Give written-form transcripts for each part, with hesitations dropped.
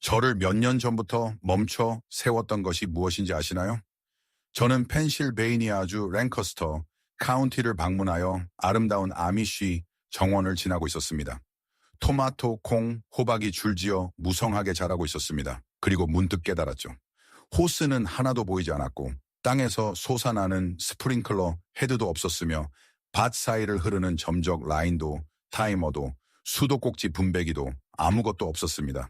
저를 몇 년 전부터 멈춰 세웠던 것이 무엇인지 아시나요? 저는 펜실베이니아주 랭커스터 카운티를 방문하여 아름다운 아미쉬 정원을 지나고 있었습니다. 토마토, 콩, 호박이 줄지어 무성하게 자라고 있었습니다. 그리고 문득 깨달았죠. 호스는 하나도 보이지 않았고 땅에서 솟아나는 스프링클러 헤드도 없었으며 밭 사이를 흐르는 점적 라인도 타이머도 수도꼭지 분배기도 아무것도 없었습니다.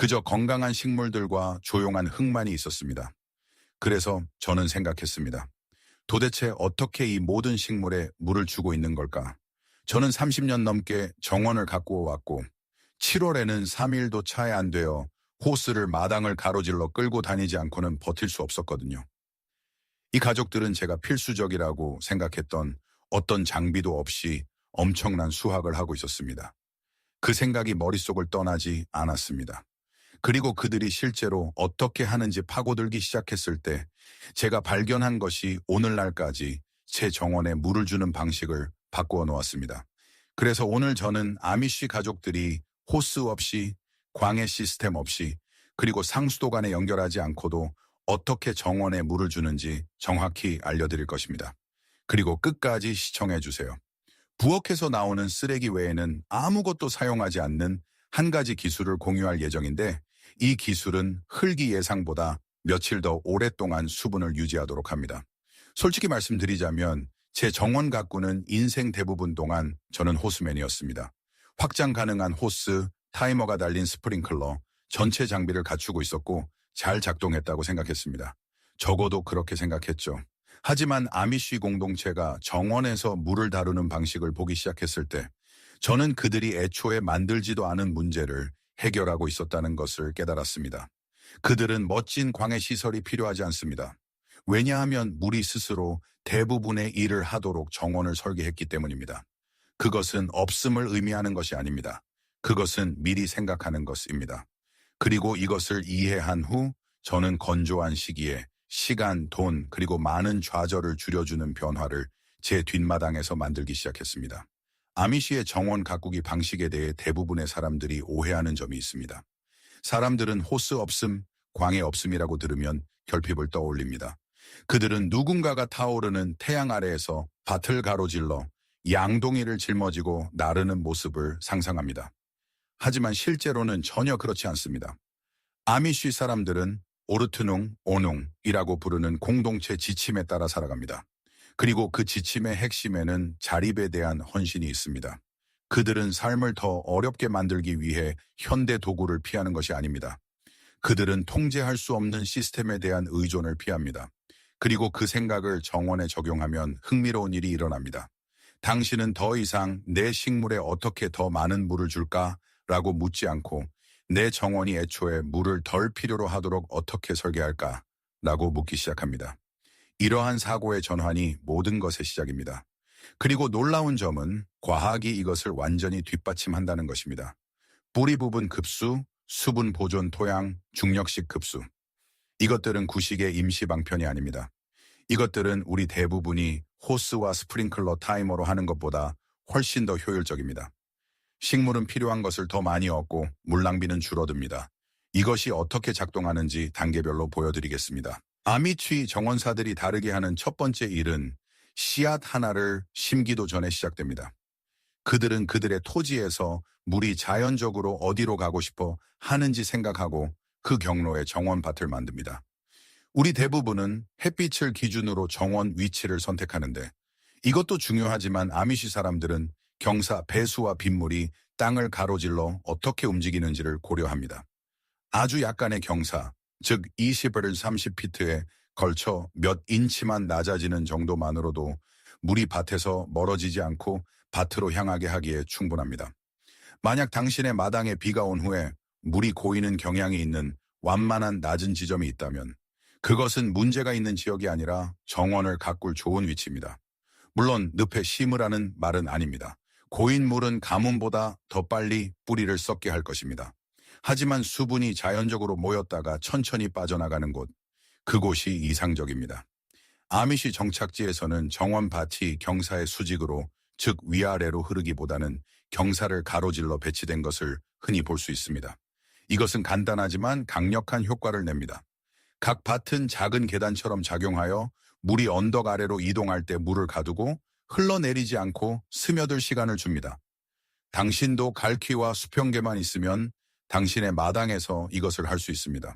그저 건강한 식물들과 조용한 흙만이 있었습니다. 그래서 저는 생각했습니다. 도대체 어떻게 이 모든 식물에 물을 주고 있는 걸까? 저는 30년 넘게 정원을 가꾸어 왔고 7월에는 3일도 차에 안 되어 호스를 마당을 가로질러 끌고 다니지 않고는 버틸 수 없었거든요. 이 가족들은 제가 필수적이라고 생각했던 어떤 장비도 없이 엄청난 수확을 하고 있었습니다. 그 생각이 머릿속을 떠나지 않았습니다. 그리고 그들이 실제로 어떻게 하는지 파고들기 시작했을 때 제가 발견한 것이 오늘날까지 제 정원에 물을 주는 방식을 바꾸어 놓았습니다. 그래서 오늘 저는 아미쉬 가족들이 호스 없이 광해 시스템 없이 그리고 상수도관에 연결하지 않고도 어떻게 정원에 물을 주는지 정확히 알려드릴 것입니다. 그리고 끝까지 시청해 주세요. 부엌에서 나오는 쓰레기 외에는 아무것도 사용하지 않는 한 가지 기술을 공유할 예정인데 이 기술은 흙이 예상보다 며칠 더 오랫동안 수분을 유지하도록 합니다. 솔직히 말씀드리자면 제 정원 가꾸는 인생 대부분 동안 저는 호스맨이었습니다. 확장 가능한 호스, 타이머가 달린 스프링클러, 전체 장비를 갖추고 있었고 잘 작동했다고 생각했습니다. 적어도 그렇게 생각했죠. 하지만 아미쉬 공동체가 정원에서 물을 다루는 방식을 보기 시작했을 때 저는 그들이 애초에 만들지도 않은 문제를 해결하고 있었다는 것을 깨달았습니다. 그들은 멋진 광해 시설이 필요하지 않습니다. 왜냐하면 물이 스스로 대부분의 일을 하도록 정원을 설계했기 때문입니다. 그것은 없음을 의미하는 것이 아닙니다. 그것은 미리 생각하는 것입니다. 그리고 이것을 이해한 후 저는 건조한 시기에 시간, 돈, 그리고 많은 좌절을 줄여주는 변화를 제 뒷마당에서 만들기 시작했습니다. 아미쉬의 정원 가꾸기 방식에 대해 대부분의 사람들이 오해하는 점이 있습니다. 사람들은 호스 없음, 광해 없음이라고 들으면 결핍을 떠올립니다. 그들은 누군가가 타오르는 태양 아래에서 밭을 가로질러 양동이를 짊어지고 나르는 모습을 상상합니다. 하지만 실제로는 전혀 그렇지 않습니다. 아미쉬 사람들은 오르트농, 오농이라고 부르는 공동체 지침에 따라 살아갑니다. 그리고 그 지침의 핵심에는 자립에 대한 헌신이 있습니다. 그들은 삶을 더 어렵게 만들기 위해 현대 도구를 피하는 것이 아닙니다. 그들은 통제할 수 없는 시스템에 대한 의존을 피합니다. 그리고 그 생각을 정원에 적용하면 흥미로운 일이 일어납니다. 당신은 더 이상 내 식물에 어떻게 더 많은 물을 줄까? 라고 묻지 않고 내 정원이 애초에 물을 덜 필요로 하도록 어떻게 설계할까? 라고 묻기 시작합니다. 이러한 사고의 전환이 모든 것의 시작입니다. 그리고 놀라운 점은 과학이 이것을 완전히 뒷받침한다는 것입니다. 뿌리 부분 급수, 수분 보존 토양, 중력식 급수. 이것들은 구식의 임시 방편이 아닙니다. 이것들은 우리 대부분이 호스와 스프링클러 타이머로 하는 것보다 훨씬 더 효율적입니다. 식물은 필요한 것을 더 많이 얻고 물 낭비는 줄어듭니다. 이것이 어떻게 작동하는지 단계별로 보여드리겠습니다. 아미쉬 정원사들이 다르게 하는 첫 번째 일은 씨앗 하나를 심기도 전에 시작됩니다. 그들은 그들의 토지에서 물이 자연적으로 어디로 가고 싶어 하는지 생각하고 그 경로에 정원밭을 만듭니다. 우리 대부분은 햇빛을 기준으로 정원 위치를 선택하는데 이것도 중요하지만 아미쉬 사람들은 경사, 배수와 빗물이 땅을 가로질러 어떻게 움직이는지를 고려합니다. 아주 약간의 경사, 즉 20에서 30피트에 걸쳐 몇 인치만 낮아지는 정도만으로도 물이 밭에서 멀어지지 않고 밭으로 향하게 하기에 충분합니다. 만약 당신의 마당에 비가 온 후에 물이 고이는 경향이 있는 완만한 낮은 지점이 있다면 그것은 문제가 있는 지역이 아니라 정원을 가꿀 좋은 위치입니다. 물론 늪에 심으라는 말은 아닙니다. 고인 물은 가뭄보다 더 빨리 뿌리를 썩게 할 것입니다. 하지만 수분이 자연적으로 모였다가 천천히 빠져나가는 곳, 그곳이 이상적입니다. 아미쉬 정착지에서는 정원밭이 경사의 수직으로, 즉 위아래로 흐르기보다는 경사를 가로질러 배치된 것을 흔히 볼 수 있습니다. 이것은 간단하지만 강력한 효과를 냅니다. 각 밭은 작은 계단처럼 작용하여 물이 언덕 아래로 이동할 때 물을 가두고 흘러내리지 않고 스며들 시간을 줍니다. 당신도 갈퀴와 수평계만 있으면 당신의 마당에서 이것을 할 수 있습니다.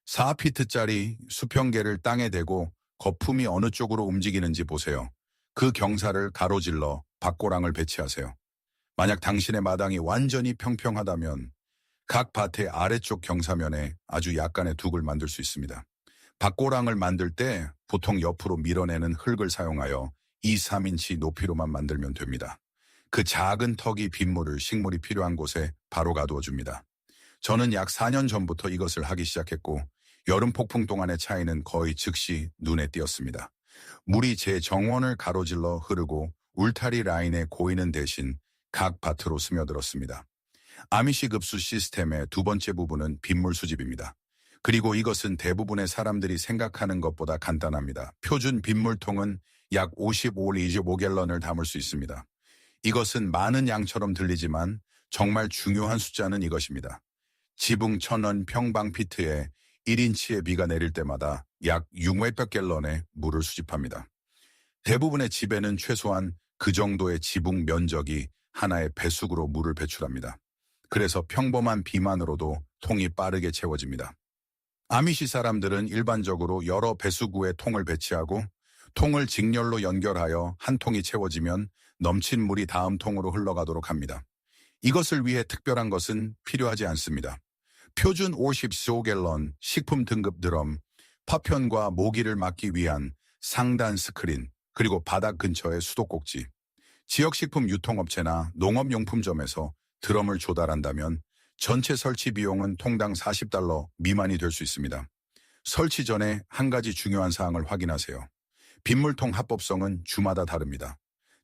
4피트짜리 수평계를 땅에 대고 거품이 어느 쪽으로 움직이는지 보세요. 그 경사를 가로질러 밭고랑을 배치하세요. 만약 당신의 마당이 완전히 평평하다면 각 밭의 아래쪽 경사면에 아주 약간의 둑을 만들 수 있습니다. 밭고랑을 만들 때 보통 옆으로 밀어내는 흙을 사용하여 2, 3인치 높이로만 만들면 됩니다. 그 작은 턱이 빗물을 식물이 필요한 곳에 바로 가두어 줍니다. 저는 약 4년 전부터 이것을 하기 시작했고 여름 폭풍 동안의 차이는 거의 즉시 눈에 띄었습니다. 물이 제 정원을 가로질러 흐르고 울타리 라인에 고이는 대신 각 밭으로 스며들었습니다. 아미시 급수 시스템의 두 번째 부분은 빗물 수집입니다. 그리고 이것은 대부분의 사람들이 생각하는 것보다 간단합니다. 표준 빗물통은 약 25갤런을 담을 수 있습니다. 이것은 많은 양처럼 들리지만 정말 중요한 숫자는 이것입니다. 지붕 1000원 평방피트에 1인치의 비가 내릴 때마다 약 600갤런의 물을 수집합니다. 대부분의 집에는 최소한 그 정도의 지붕 면적이 하나의 배수구로 물을 배출합니다. 그래서 평범한 비만으로도 통이 빠르게 채워집니다. 아미시 사람들은 일반적으로 여러 배수구에 통을 배치하고 통을 직렬로 연결하여 한 통이 채워지면 넘친 물이 다음 통으로 흘러가도록 합니다. 이것을 위해 특별한 것은 필요하지 않습니다. 표준 55갤런 식품 등급 드럼, 파편과 모기를 막기 위한 상단 스크린, 그리고 바닥 근처의 수도꼭지. 지역식품 유통업체나 농업용품점에서 드럼을 조달한다면 전체 설치 비용은 통당 $40 미만이 될 수 있습니다. 설치 전에 한 가지 중요한 사항을 확인하세요. 빗물통 합법성은 주마다 다릅니다.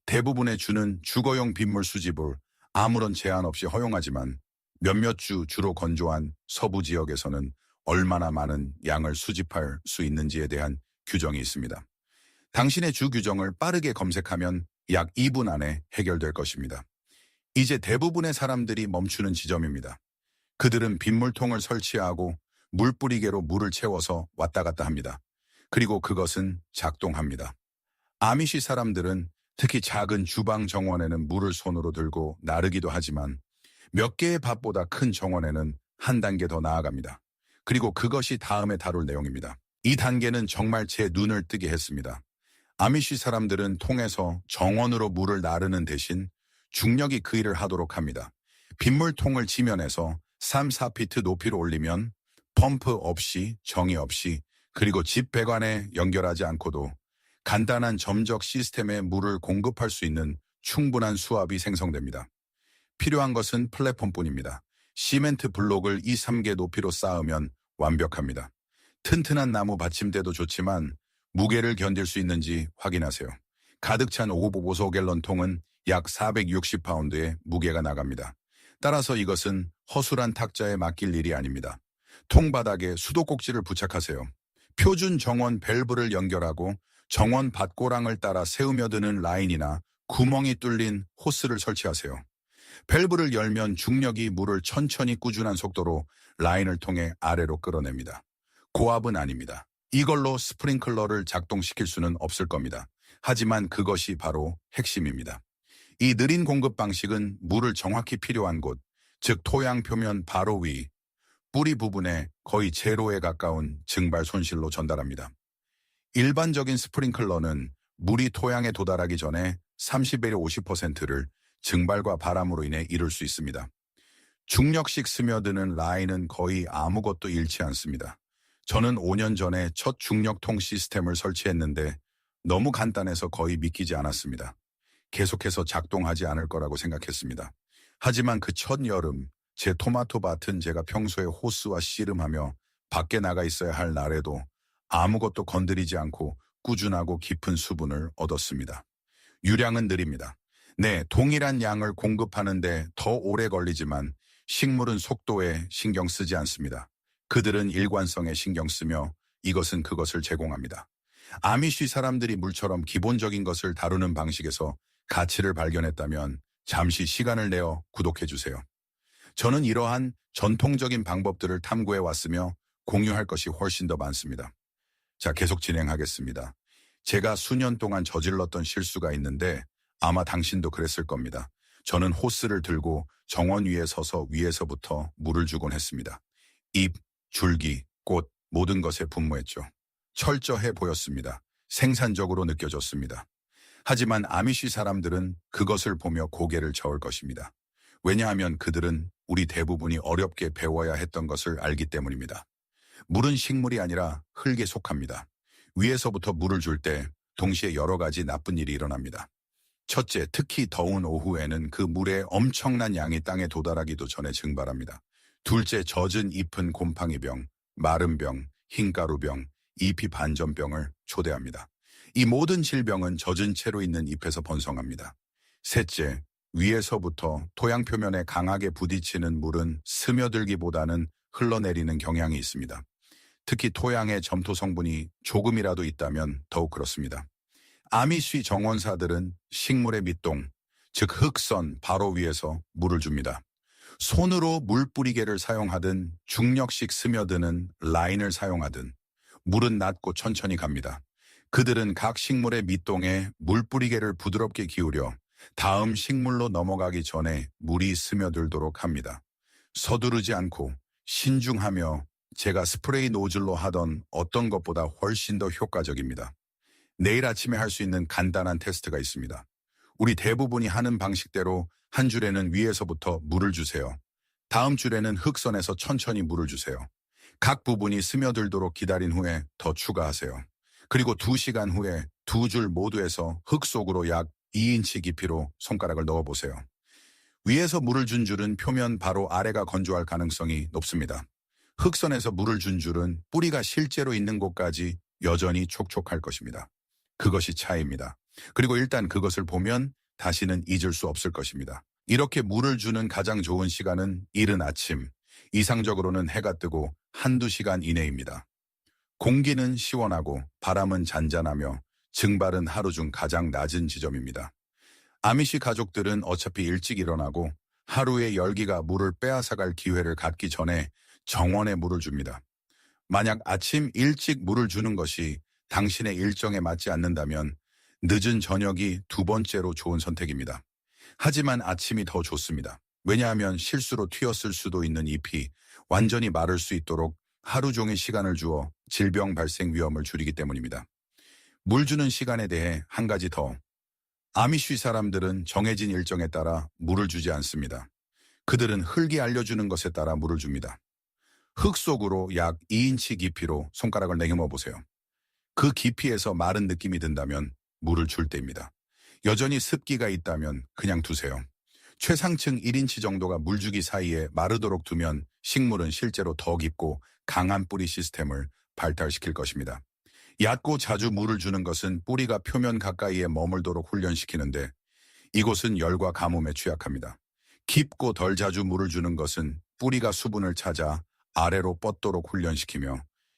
대부분의 주는 주거용 빗물 수집을 아무런 제한 없이 허용하지만 몇몇 주 주로 건조한 서부 지역에서는 얼마나 많은 양을 수집할 수 있는지에 대한 규정이 있습니다. 당신의 주 규정을 빠르게 검색하면 약 2분 안에 해결될 것입니다. 이제 대부분의 사람들이 멈추는 지점입니다. 그들은 빗물통을 설치하고 물뿌리개로 물을 채워서 왔다 갔다 합니다. 그리고 그것은 작동합니다. 아미시 사람들은 특히 작은 주방 정원에는 물을 손으로 들고 나르기도 하지만 몇 개의 밭보다 큰 정원에는 한 단계 더 나아갑니다. 그리고 그것이 다음에 다룰 내용입니다. 이 단계는 정말 제 눈을 뜨게 했습니다. 아미시 사람들은 통에서 정원으로 물을 나르는 대신 중력이 그 일을 하도록 합니다. 빗물통을 지면에서 3, 4피트 높이로 올리면 펌프 없이 정의 없이 그리고 집 배관에 연결하지 않고도 간단한 점적 시스템에 물을 공급할 수 있는 충분한 수압이 생성됩니다. 필요한 것은 플랫폼뿐입니다. 시멘트 블록을 2, 3개 높이로 쌓으면 완벽합니다. 튼튼한 나무 받침대도 좋지만 무게를 견딜 수 있는지 확인하세요. 가득 찬 55갤런 통은 약 460파운드의 무게가 나갑니다. 따라서 이것은 허술한 탁자에 맡길 일이 아닙니다. 통 바닥에 수도꼭지를 부착하세요. 표준 정원 밸브를 연결하고 정원 밭고랑을 따라 새우며드는 라인이나 구멍이 뚫린 호스를 설치하세요. 밸브를 열면 중력이 물을 천천히 꾸준한 속도로 라인을 통해 아래로 끌어냅니다. 고압은 아닙니다. 이걸로 스프링클러를 작동시킬 수는 없을 겁니다. 하지만 그것이 바로 핵심입니다. 이 느린 공급 방식은 물을 정확히 필요한 곳, 즉 토양 표면 바로 위, 뿌리 부분에 거의 제로에 가까운 증발 손실로 전달합니다. 일반적인 스프링클러는 물이 토양에 도달하기 전에 30에서 50%를 증발과 바람으로 인해 이룰 수 있습니다. 중력식 스며드는 라인은 거의 아무것도 잃지 않습니다. 저는 5년 전에 첫 중력통 시스템을 설치했는데 너무 간단해서 거의 믿기지 않았습니다. 계속해서 작동하지 않을 거라고 생각했습니다. 하지만 그 첫 여름, 제 토마토 밭은 제가 평소에 호스와 씨름하며 밖에 나가 있어야 할 날에도 아무것도 건드리지 않고 꾸준하고 깊은 수분을 얻었습니다. 유량은 느립니다. 네, 동일한 양을 공급하는데 더 오래 걸리지만 식물은 속도에 신경 쓰지 않습니다. 그들은 일관성에 신경 쓰며 이것은 그것을 제공합니다. 아미쉬 사람들이 물처럼 기본적인 것을 다루는 방식에서 가치를 발견했다면 잠시 시간을 내어 구독해 주세요. 저는 이러한 전통적인 방법들을 탐구해 왔으며 공유할 것이 훨씬 더 많습니다. 자, 계속 진행하겠습니다. 제가 수년 동안 저질렀던 실수가 있는데 아마 당신도 그랬을 겁니다. 저는 호스를 들고 정원 위에 서서 위에서부터 물을 주곤 했습니다. 잎, 줄기, 꽃, 모든 것에 분무했죠. 철저해 보였습니다. 생산적으로 느껴졌습니다. 하지만 아미시 사람들은 그것을 보며 고개를 저을 것입니다. 왜냐하면 그들은 우리 대부분이 어렵게 배워야 했던 것을 알기 때문입니다. 물은 식물이 아니라 흙에 속합니다. 위에서부터 물을 줄 때 동시에 여러 가지 나쁜 일이 일어납니다. 첫째, 특히 더운 오후에는 그 물의 엄청난 양이 땅에 도달하기도 전에 증발합니다. 둘째, 젖은 잎은 곰팡이병, 마른병, 흰가루병, 잎이 반전병을 초래합니다. 이 모든 질병은 젖은 채로 있는 잎에서 번성합니다. 셋째, 위에서부터 토양 표면에 강하게 부딪히는 물은 스며들기보다는 흘러내리는 경향이 있습니다. 특히 토양에 점토 성분이 조금이라도 있다면 더욱 그렇습니다. 아미쉬 정원사들은 식물의 밑동, 즉 흙선 바로 위에서 물을 줍니다. 손으로 물 뿌리개를 사용하든 중력식 스며드는 라인을 사용하든 물은 낮고 천천히 갑니다. 그들은 각 식물의 밑동에 물 뿌리개를 부드럽게 기울여 다음 식물로 넘어가기 전에 물이 스며들도록 합니다. 서두르지 않고 신중하며 제가 스프레이 노즐로 하던 어떤 것보다 훨씬 더 효과적입니다. 내일 아침에 할 수 있는 간단한 테스트가 있습니다. 우리 대부분이 하는 방식대로 한 줄에는 위에서부터 물을 주세요. 다음 줄에는 흙선에서 천천히 물을 주세요. 각 부분이 스며들도록 기다린 후에 더 추가하세요. 그리고 2시간 후에 두 줄 모두에서 흙 속으로 약 2인치 깊이로 손가락을 넣어보세요. 위에서 물을 준 줄은 표면 바로 아래가 건조할 가능성이 높습니다. 흙선에서 물을 준 줄은 뿌리가 실제로 있는 곳까지 여전히 촉촉할 것입니다. 그것이 차이입니다. 그리고 일단 그것을 보면 다시는 잊을 수 없을 것입니다. 이렇게 물을 주는 가장 좋은 시간은 이른 아침, 이상적으로는 해가 뜨고 1~2시간 이내입니다. 공기는 시원하고 바람은 잔잔하며 증발은 하루 중 가장 낮은 지점입니다. 아미시 가족들은 어차피 일찍 일어나고 하루의 열기가 물을 빼앗아갈 기회를 갖기 전에 정원에 물을 줍니다. 만약 아침 일찍 물을 주는 것이 당신의 일정에 맞지 않는다면 늦은 저녁이 두 번째로 좋은 선택입니다. 하지만 아침이 더 좋습니다. 왜냐하면 실수로 튀었을 수도 있는 잎이 완전히 마를 수 있도록 하루 종일 시간을 주어 질병 발생 위험을 줄이기 때문입니다. 물 주는 시간에 대해 한 가지 더. 아미쉬 사람들은 정해진 일정에 따라 물을 주지 않습니다. 그들은 흙이 알려주는 것에 따라 물을 줍니다. 흙 속으로 약 2인치 깊이로 손가락을 내겨머 보세요. 그 깊이에서 마른 느낌이 든다면 물을 줄 때입니다. 여전히 습기가 있다면 그냥 두세요. 최상층 1인치 정도가 물주기 사이에 마르도록 두면 식물은 실제로 더 깊고 강한 뿌리 시스템을 발달시킬 것입니다. 얕고 자주 물을 주는 것은 뿌리가 표면 가까이에 머물도록 훈련시키는데 이곳은 열과 가뭄에 취약합니다. 깊고 덜 자주 물을 주는 것은 뿌리가 수분을 찾아 아래로 뻗도록 훈련시키며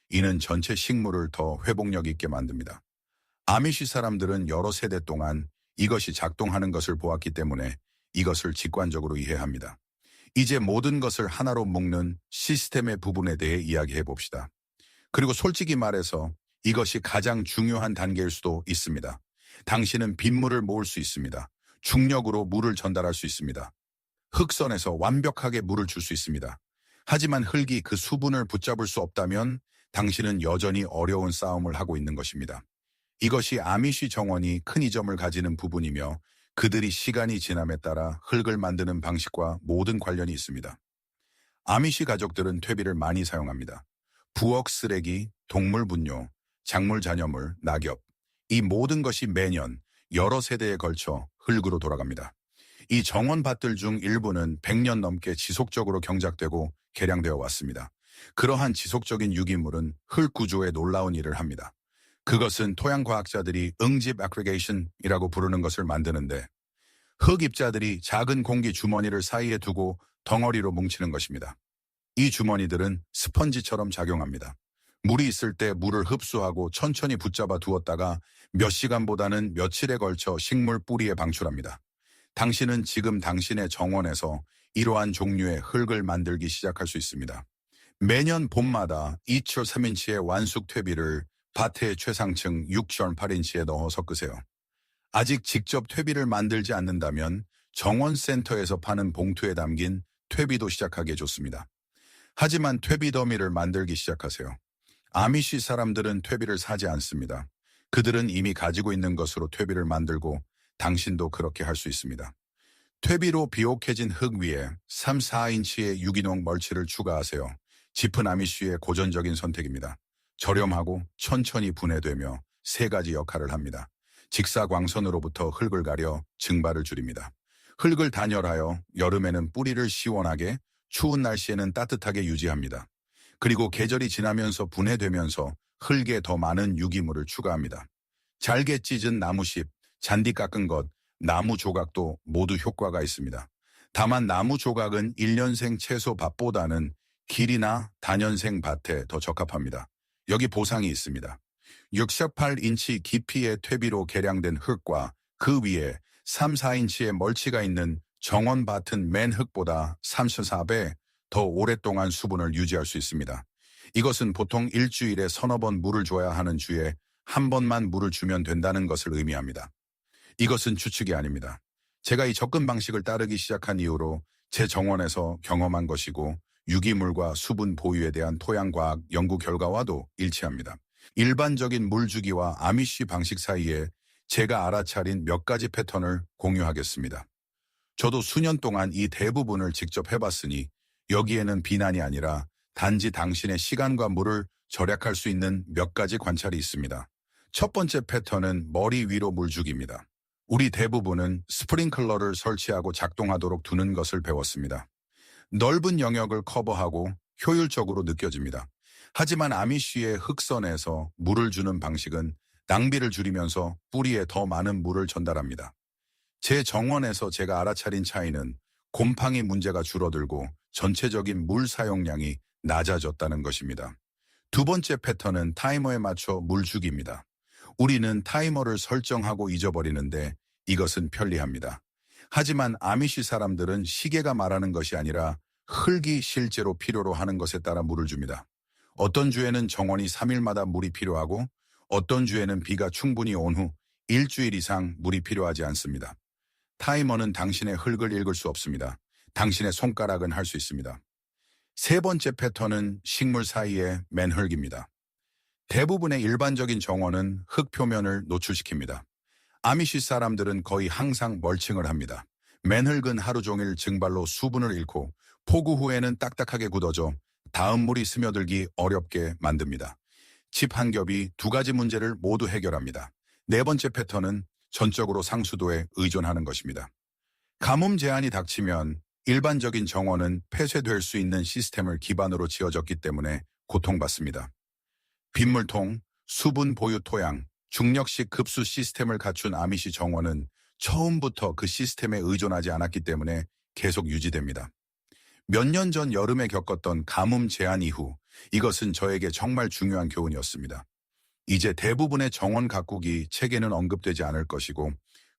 이는 전체 식물을 더 회복력 있게 만듭니다. 아미시 사람들은 여러 세대 동안 이것이 작동하는 것을 보았기 때문에 이것을 직관적으로 이해합니다. 이제 모든 것을 하나로 묶는 시스템의 부분에 대해 이야기해 봅시다. 그리고 솔직히 말해서 이것이 가장 중요한 단계일 수도 있습니다. 당신은 빗물을 모을 수 있습니다. 중력으로 물을 전달할 수 있습니다. 흙선에서 완벽하게 물을 줄 수 있습니다. 하지만 흙이 그 수분을 붙잡을 수 없다면 당신은 여전히 어려운 싸움을 하고 있는 것입니다. 이것이 아미쉬 정원이 큰 이점을 가지는 부분이며 그들이 시간이 지남에 따라 흙을 만드는 방식과 모든 관련이 있습니다. 아미쉬 가족들은 퇴비를 많이 사용합니다. 부엌 쓰레기, 동물 분뇨, 작물 잔여물, 낙엽, 이 모든 것이 매년 여러 세대에 걸쳐 흙으로 돌아갑니다. 이 정원밭들 중 일부는 100년 넘게 지속적으로 경작되고 개량되어 왔습니다. 그러한 지속적인 유기물은 흙 구조에 놀라운 일을 합니다. 그것은 토양과학자들이 응집 애그리게이션이라고 부르는 것을 만드는데 흙입자들이 작은 공기 주머니를 사이에 두고 덩어리로 뭉치는 것입니다. 이 주머니들은 스펀지처럼 작용합니다. 물이 있을 때 물을 흡수하고 천천히 붙잡아 두었다가 몇 시간보다는 며칠에 걸쳐 식물 뿌리에 방출합니다. 당신은 지금 당신의 정원에서 이러한 종류의 흙을 만들기 시작할 수 있습니다. 매년 봄마다 2.3인치의 완숙 퇴비를 밭의 최상층 6.8인치에 넣어 섞으세요. 아직 직접 퇴비를 만들지 않는다면 정원센터에서 파는 봉투에 담긴 퇴비도 시작하기에 좋습니다. 하지만 퇴비 더미를 만들기 시작하세요. 아미시 사람들은 퇴비를 사지 않습니다. 그들은 이미 가지고 있는 것으로 퇴비를 만들고 당신도 그렇게 할 수 있습니다. 퇴비로 비옥해진 흙 위에 3, 4인치의 유기농 멀치를 추가하세요. 짚은 아미쉬의 고전적인 선택입니다. 저렴하고 천천히 분해되며 세 가지 역할을 합니다. 직사광선으로부터 흙을 가려 증발을 줄입니다. 흙을 단열하여 여름에는 뿌리를 시원하게, 추운 날씨에는 따뜻하게 유지합니다. 그리고 계절이 지나면서 분해되면서 흙에 더 많은 유기물을 추가합니다. 잘게 찢은 나무십, 잔디 깎은 것, 나무 조각도 모두 효과가 있습니다. 다만 나무 조각은 1년생 채소 밭보다는 길이나 단연생 밭에 더 적합합니다. 여기 보상이 있습니다. 6.8인치 깊이의 퇴비로 개량된 흙과 그 위에 3, 4인치의 멀치가 있는 정원 밭은 맨 흙보다 3.4배 더 오랫동안 수분을 유지할 수 있습니다. 이것은 보통 일주일에 서너 번 물을 줘야 하는 주에 한 번만 물을 주면 된다는 것을 의미합니다. 이것은 추측이 아닙니다. 제가 이 접근 방식을 따르기 시작한 이후로 제 정원에서 경험한 것이고 유기물과 수분 보유에 대한 토양과학 연구 결과와도 일치합니다. 일반적인 물주기와 아미쉬 방식 사이에 제가 알아차린 몇 가지 패턴을 공유하겠습니다. 저도 수년 동안 이 대부분을 직접 해봤으니 여기에는 비난이 아니라 단지 당신의 시간과 물을 절약할 수 있는 몇 가지 관찰이 있습니다. 첫 번째 패턴은 머리 위로 물주기입니다. 우리 대부분은 스프링클러를 설치하고 작동하도록 두는 것을 배웠습니다. 넓은 영역을 커버하고 효율적으로 느껴집니다. 하지만 아미쉬의 흙선에서 물을 주는 방식은 낭비를 줄이면서 뿌리에 더 많은 물을 전달합니다. 제 정원에서 제가 알아차린 차이는 곰팡이 문제가 줄어들고 전체적인 물 사용량이 낮아졌다는 것입니다. 두 번째 패턴은 타이머에 맞춰 물 주기입니다. 우리는 타이머를 설정하고 잊어버리는데 이것은 편리합니다. 하지만 아미시 사람들은 시계가 말하는 것이 아니라 흙이 실제로 필요로 하는 것에 따라 물을 줍니다. 어떤 주에는 정원이 3일마다 물이 필요하고 어떤 주에는 비가 충분히 온 후 일주일 이상 물이 필요하지 않습니다. 타이머는 당신의 흙을 읽을 수 없습니다. 당신의 손가락은 할 수 있습니다. 세 번째 패턴은 식물 사이의 맨흙입니다. 대부분의 일반적인 정원은 흙 표면을 노출시킵니다. 아미시 사람들은 거의 항상 멀칭을 합니다. 맨흙은 하루 종일 증발로 수분을 잃고 폭우 후에는 딱딱하게 굳어져 다음 물이 스며들기 어렵게 만듭니다. 칩 한 겹이 두 가지 문제를 모두 해결합니다. 네 번째 패턴은 전적으로 상수도에 의존하는 것입니다. 가뭄 제한이 닥치면 일반적인 정원은 폐쇄될 수 있는 시스템을 기반으로 지어졌기 때문에 고통받습니다. 빗물통, 수분 보유 토양, 중력식 급수 시스템을 갖춘 아미시 정원은 처음부터 그 시스템에 의존하지 않았기 때문에 계속 유지됩니다. 몇 년 전 여름에 겪었던 가뭄 제한 이후 이것은 저에게 정말 중요한 교훈이었습니다. 이제 대부분의 정원 가꾸기 책에는 언급되지 않을 것이고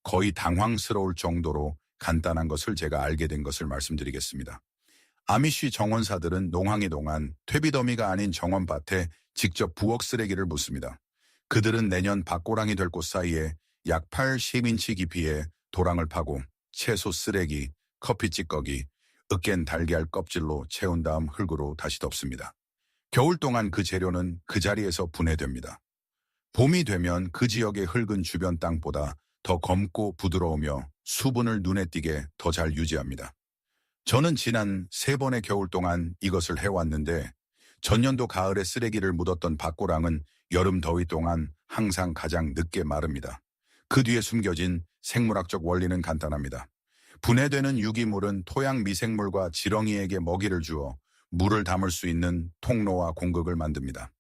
거의 당황스러울 정도로 간단한 것을 제가 알게 된 것을 말씀드리겠습니다. 아미쉬 정원사들은 농항이 동안 퇴비더미가 아닌 정원밭에 직접 부엌 쓰레기를 묻습니다. 그들은 내년 밭고랑이 될 곳 사이에 약 80인치 깊이의 도랑을 파고 채소 쓰레기, 커피 찌꺼기, 으깬 달걀 껍질로 채운 다음 흙으로 다시 덮습니다. 겨울 동안 그 재료는 그 자리에서 분해됩니다. 봄이 되면 그 지역의 흙은 주변 땅보다 더 검고 부드러우며 수분을 눈에 띄게 더 잘 유지합니다. 저는 지난 3번의 겨울 동안 이것을 해왔는데 전년도 가을에 쓰레기를 묻었던 밭고랑은 여름 더위 동안 항상 가장 늦게 마릅니다. 그 뒤에 숨겨진 생물학적 원리는 간단합니다. 분해되는 유기물은 토양 미생물과 지렁이에게 먹이를 주어 물을 담을 수 있는 통로와 공극을 만듭니다.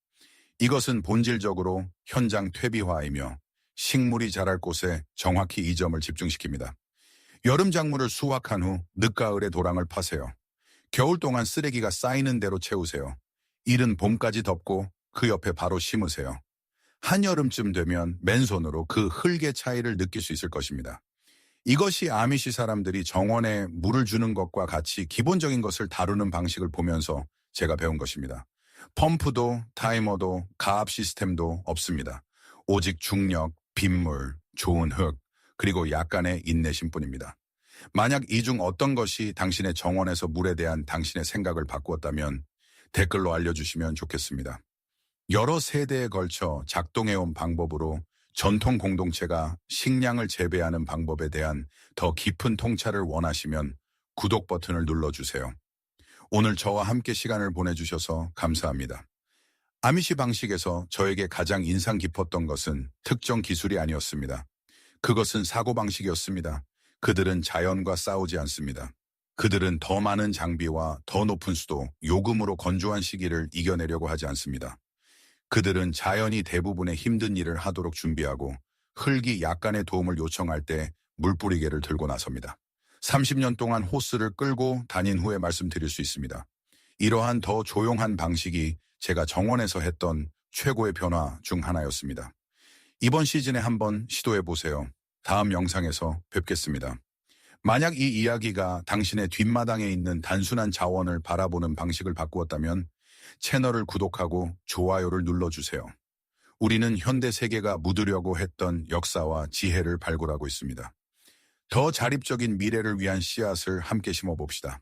이것은 본질적으로 현장 퇴비화이며 식물이 자랄 곳에 정확히 이 점을 집중시킵니다. 여름 작물을 수확한 후 늦가을에 도랑을 파세요. 겨울 동안 쓰레기가 쌓이는 대로 채우세요. 이른 봄까지 덮고 그 옆에 바로 심으세요. 한여름쯤 되면 맨손으로 그 흙의 차이를 느낄 수 있을 것입니다. 이것이 아미시 사람들이 정원에 물을 주는 것과 같이 기본적인 것을 다루는 방식을 보면서 제가 배운 것입니다. 펌프도 타이머도 가압 시스템도 없습니다. 오직 중력, 빗물, 좋은 흙, 그리고 약간의 인내심뿐입니다. 만약 이 중 어떤 것이 당신의 정원에서 물에 대한 당신의 생각을 바꾸었다면 댓글로 알려주시면 좋겠습니다. 여러 세대에 걸쳐 작동해온 방법으로 전통 공동체가 식량을 재배하는 방법에 대한 더 깊은 통찰을 원하시면 구독 버튼을 눌러주세요. 오늘 저와 함께 시간을 보내주셔서 감사합니다. 아미시 방식에서 저에게 가장 인상 깊었던 것은 특정 기술이 아니었습니다. 그것은 사고방식이었습니다. 그들은 자연과 싸우지 않습니다. 그들은 더 많은 장비와 더 높은 수도, 요금으로 건조한 시기를 이겨내려고 하지 않습니다. 그들은 자연이 대부분의 힘든 일을 하도록 준비하고 흙이 약간의 도움을 요청할 때 물뿌리개를 들고 나섭니다. 30년 동안 호스를 끌고 다닌 후에 말씀드릴 수 있습니다. 이러한 더 조용한 방식이 제가 정원에서 했던 최고의 변화 중 하나였습니다. 이번 시즌에 한번 시도해 보세요. 다음 영상에서 뵙겠습니다. 만약 이 이야기가 당신의 뒷마당에 있는 단순한 자원을 바라보는 방식을 바꾸었다면 채널을 구독하고 좋아요를 눌러주세요. 우리는 현대 세계가 묻으려고 했던 역사와 지혜를 발굴하고 있습니다. 더 자립적인 미래를 위한 씨앗을 함께 심어봅시다.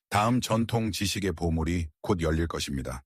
다음 전통 지식의 보물이 곧 열릴 것입니다.